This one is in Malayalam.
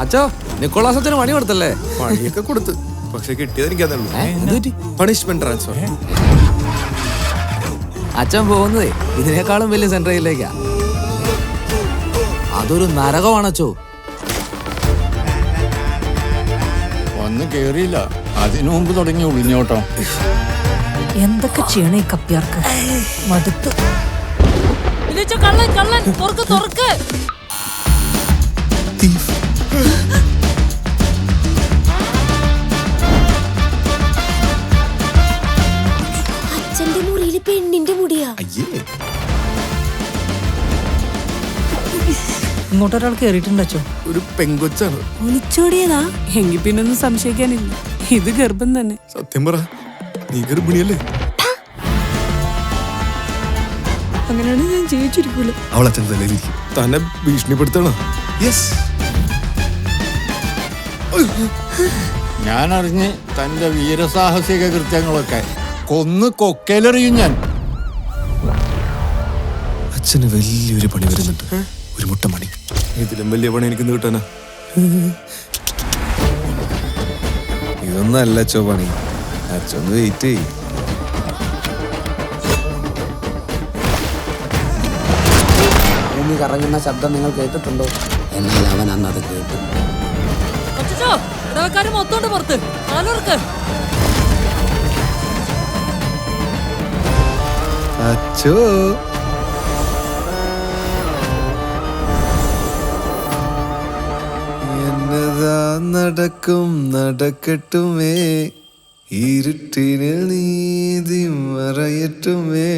അച്ഛോ നിക്കോളാസ് അച്ഛന് പണി കൊടുത്തല്ലേ? പണിയൊക്കെ കൊടുത്ത്, പക്ഷെ കിട്ടിയത് എനിക്കതേ പണിഷ്മെന്റ് ട്രാൻസ്ഫർ. അച്ഛൻ പോകുന്നതേ ഇതിനേക്കാളും വലിയ സെൻട്രയിലേക്കാ. അതൊരു നരകമാണച്ചോ. വന്ന് കേറിയില്ല, അതിനു മുമ്പ് തുടങ്ങി ഒളിഞ്ഞോട്ടോ. എന്തൊക്കെ ചെയ്യണേ കപ്പ്യാർക്ക്, മടുത്തു. അച്ഛന്റെ മുറിയില് പെണ്ണിന്റെ മുടിയാ. ഇങ്ങോട്ടൊരാൾ കേറിയിട്ടുണ്ടോ? ഒരു പെങ്കൊച്ചാണ്. ഒളിച്ചോടിയതാ? എങ്കിൽ പിന്നൊന്നും സംശയിക്കാനില്ല, ഇത് ഗർഭം തന്നെ. സത്യം പറ, നീ ഗർഭിണിയല്ലേ? അങ്ങനെയാണ് ഞാൻ ജീവിച്ചിരിക്കൂല. അവൾ അച്ഛൻ തലയിലിരിക്കും. തന്നെ ഭീഷണിപ്പെടുത്തണ? യെസ്. ഞാൻ അറിഞ്ഞ് തന്റെ വീരസാഹസിക കൃത്യങ്ങളൊക്കെ കൊന്ന് കൊക്കയിലെറിയും ഞാൻ. അച്ഛന് വലിയൊരു പണി വരുന്നുണ്ട്, ഒരു മുട്ട പണി. ഇതിലും വലിയ പണി എനിക്ക് കിട്ടാനാ? ഇതൊന്നല്ല അച്ഛോ പണി. അച്ഛന്ന് വെയിറ്റ് ചെയ്യും. ഭൂമി കറങ്ങുന്ന ശബ്ദം നിങ്ങൾ കേട്ടിട്ടുണ്ടോ? എന്നാൽ അവൻ അന്ന് അത് കേട്ടു. അച്ഛോ എന്നതാ നടക്കും നടക്കട്ടുമേ, ഇരുട്ടിന് നീതി മറയട്ടുമേ.